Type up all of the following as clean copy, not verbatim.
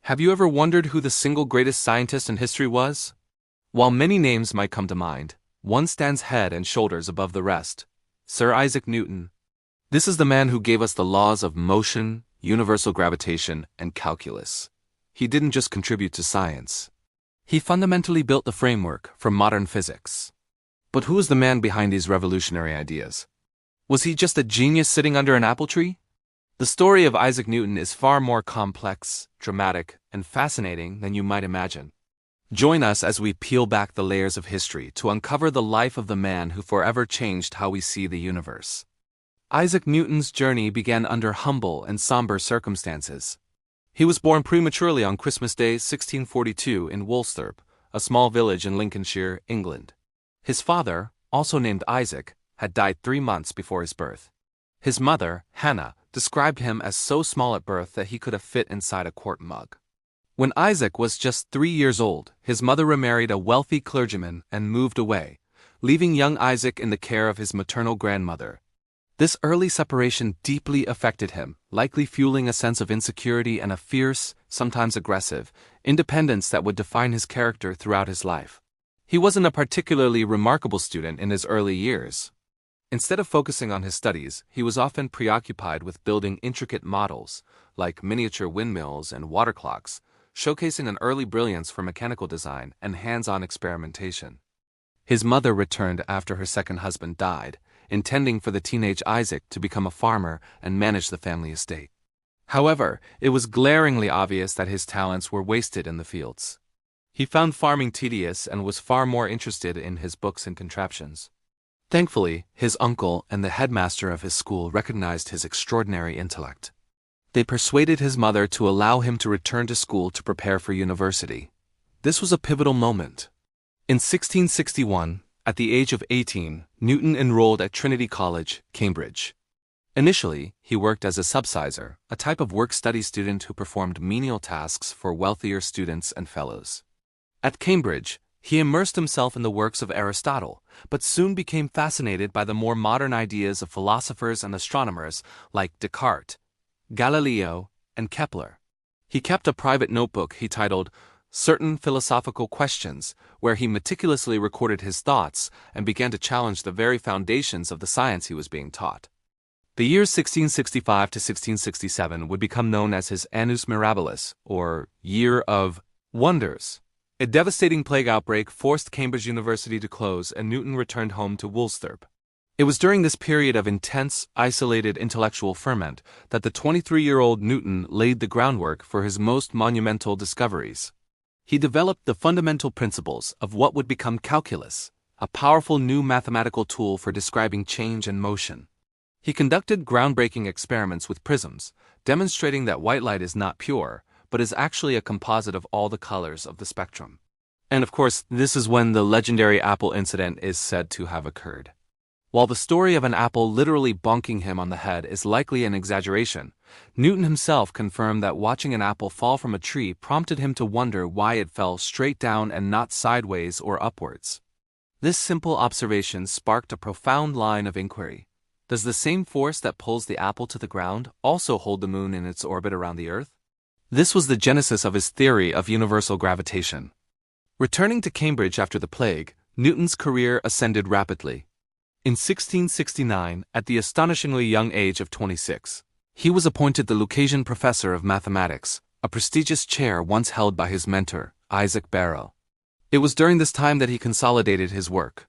Have you ever wondered who the single greatest scientist in history was? While many names might come to mind, one stands head and shoulders above the rest: Sir Isaac Newton. This is the man who gave us the laws of motion, universal gravitation, and calculus. He didn't just contribute to science. He fundamentally built the framework for modern physics. But who is the man behind these revolutionary ideas? Was he just a genius sitting under an apple tree? The story of Isaac Newton is far more complex, dramatic, and fascinating than you might imagine. Join us as we peel back the layers of history to uncover the life of the man who forever changed how we see the universe. Isaac Newton's journey began under humble and somber circumstances. He was born prematurely on Christmas Day 1642 in Woolsthorpe, a small village in Lincolnshire, England. His father, also named Isaac, had died 3 months before his birth. His mother, Hannah, described him as so small at birth that he could have fit inside a quart mug. When Isaac was just 3 years old, his mother remarried a wealthy clergyman and moved away, leaving young Isaac in the care of his maternal grandmother. This early separation deeply affected him, likely fueling a sense of insecurity and a fierce, sometimes aggressive, independence that would define his character throughout his life. He wasn't a particularly remarkable student in his early years. Instead of focusing on his studies, he was often preoccupied with building intricate models, like miniature windmills and water clocks, showcasing an early brilliance for mechanical design and hands-on experimentation. His mother returned after her second husband died, intending for the teenage Isaac to become a farmer and manage the family estate. However, it was glaringly obvious that his talents were wasted in the fields. He found farming tedious and was far more interested in his books and contraptions. Thankfully, his uncle and the headmaster of his school recognized his extraordinary intellect. They persuaded his mother to allow him to return to school to prepare for university. This was a pivotal moment. In 1661, at the age of 18, Newton enrolled at Trinity College, Cambridge. Initially, he worked as a subsizar, a type of work-study student who performed menial tasks for wealthier students and fellows. At Cambridge, he immersed himself in the works of Aristotle, but soon became fascinated by the more modern ideas of philosophers and astronomers like Descartes, Galileo, and Kepler. He kept a private notebook he titled Certain Philosophical Questions, where he meticulously recorded his thoughts and began to challenge the very foundations of the science he was being taught. The years 1665 to 1667 would become known as his Annus Mirabilis, or Year of Wonders. A devastating plague outbreak forced Cambridge University to close, and Newton returned home to Woolsthorpe. It was during this period of intense, isolated intellectual ferment that the 23-year-old Newton laid the groundwork for his most monumental discoveries. He developed the fundamental principles of what would become calculus, a powerful new mathematical tool for describing change and motion. He conducted groundbreaking experiments with prisms, demonstrating that white light is not pure, but is actually a composite of all the colors of the spectrum. And of course, this is when the legendary apple incident is said to have occurred. While the story of an apple literally bonking him on the head is likely an exaggeration, Newton himself confirmed that watching an apple fall from a tree prompted him to wonder why it fell straight down and not sideways or upwards. This simple observation sparked a profound line of inquiry. Does the same force that pulls the apple to the ground also hold the moon in its orbit around the Earth? This was the genesis of his theory of universal gravitation. Returning to Cambridge after the plague, Newton's career ascended rapidly. In 1669, at the astonishingly young age of 26, he was appointed the Lucasian Professor of Mathematics, a prestigious chair once held by his mentor, Isaac Barrow. It was during this time that he consolidated his work.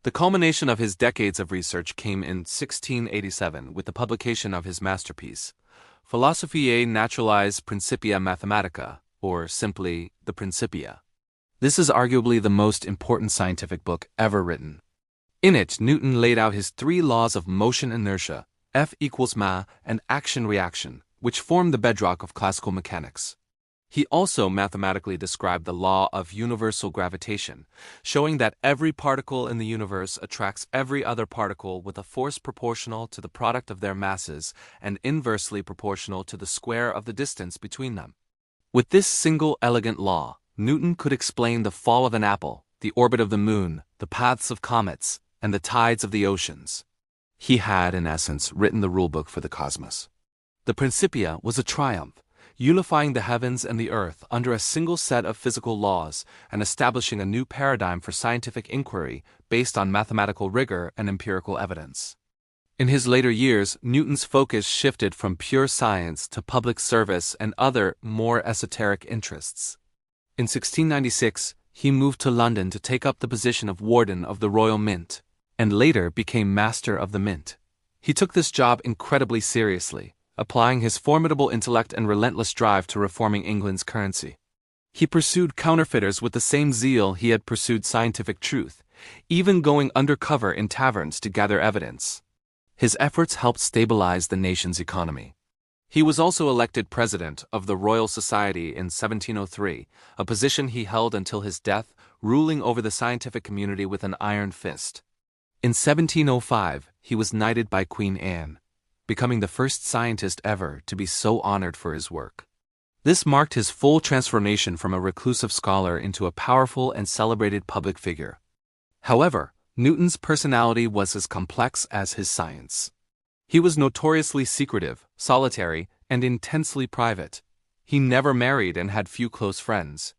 The culmination of his decades of research came in 1687 with the publication of his masterpiece, Philosophiae Naturalis Principia Mathematica, or simply the Principia. This is arguably the most important scientific book ever written. In it, Newton laid out his 3 laws of motion inertia, F equals ma, and action-reaction, which form the bedrock of classical mechanics. He also mathematically described the law of universal gravitation, showing that every particle in the universe attracts every other particle with a force proportional to the product of their masses and inversely proportional to the square of the distance between them. With this single elegant law, Newton could explain the fall of an apple, the orbit of the moon, the paths of comets, and the tides of the oceans. He had, in essence, written the rulebook for the cosmos. The Principia was a triumph, unifying the heavens and the earth under a single set of physical laws and establishing a new paradigm for scientific inquiry based on mathematical rigor and empirical evidence. In his later years, Newton's focus shifted from pure science to public service and other, more esoteric interests. In 1696, he moved to London to take up the position of Warden of the Royal Mint, and later became Master of the Mint. He took this job incredibly seriously, applying his formidable intellect and relentless drive to reforming England's currency. He pursued counterfeiters with the same zeal he had pursued scientific truth, even going undercover in taverns to gather evidence. His efforts helped stabilize the nation's economy. He was also elected president of the Royal Society in 1703, a position he held until his death, ruling over the scientific community with an iron fist. In 1705, he was knighted by Queen Anne, becoming the first scientist ever to be so honored for his work. This marked his full transformation from a reclusive scholar into a powerful and celebrated public figure. However, Newton's personality was as complex as his science. He was notoriously secretive, solitary, and intensely private. He never married and had few close friends.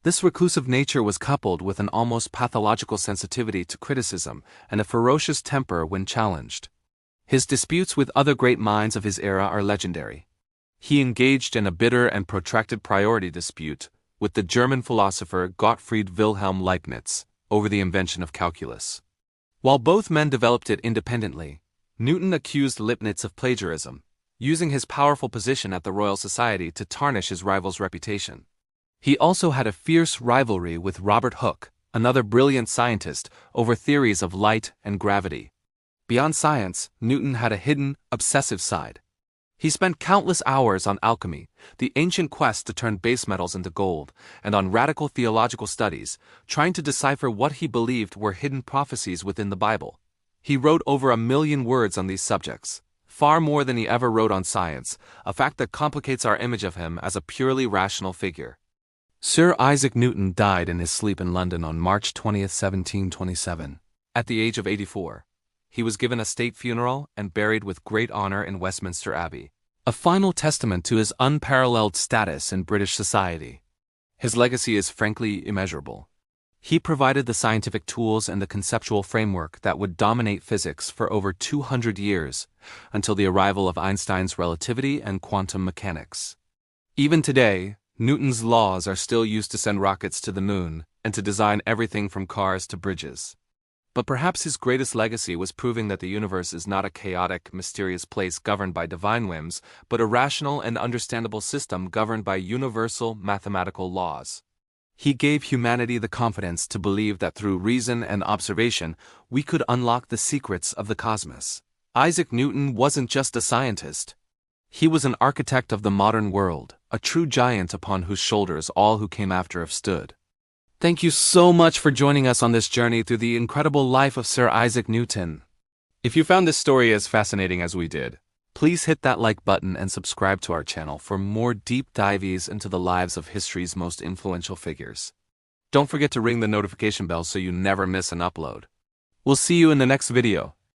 This reclusive nature was coupled with an almost pathological sensitivity to criticism and a ferocious temper when challenged. His disputes with other great minds of his era are legendary. He engaged in a bitter and protracted priority dispute with the German philosopher Gottfried Wilhelm Leibniz over the invention of calculus. While both men developed it independently, Newton accused Leibniz of plagiarism, using his powerful position at the Royal Society to tarnish his rival's reputation. He also had a fierce rivalry with Robert Hooke, another brilliant scientist, over theories of light and gravity. Beyond science, Newton had a hidden, obsessive side. He spent countless hours on alchemy, the ancient quest to turn base metals into gold, and on radical theological studies, trying to decipher what he believed were hidden prophecies within the Bible. He wrote over 1 million words on these subjects, far more than he ever wrote on science, a fact that complicates our image of him as a purely rational figure. Sir Isaac Newton died in his sleep in London on March 20, 1727, at the age of 84. He was given a state funeral and buried with great honor in Westminster Abbey, a final testament to his unparalleled status in British society. His legacy is frankly immeasurable. He provided the scientific tools and the conceptual framework that would dominate physics for over 200 years, until the arrival of Einstein's relativity and quantum mechanics. Even today, Newton's laws are still used to send rockets to the moon and to design everything from cars to bridges. But perhaps his greatest legacy was proving that the universe is not a chaotic, mysterious place governed by divine whims, but a rational and understandable system governed by universal mathematical laws. He gave humanity the confidence to believe that through reason and observation, we could unlock the secrets of the cosmos. Isaac Newton wasn't just a scientist. He was an architect of the modern world, a true giant upon whose shoulders all who came after have stood. Thank you so much for joining us on this journey through the incredible life of Sir Isaac Newton. If you found this story as fascinating as we did, please hit that like button and subscribe to our channel for more deep dives into the lives of history's most influential figures. Don't forget to ring the notification bell so you never miss an upload. We'll see you in the next video.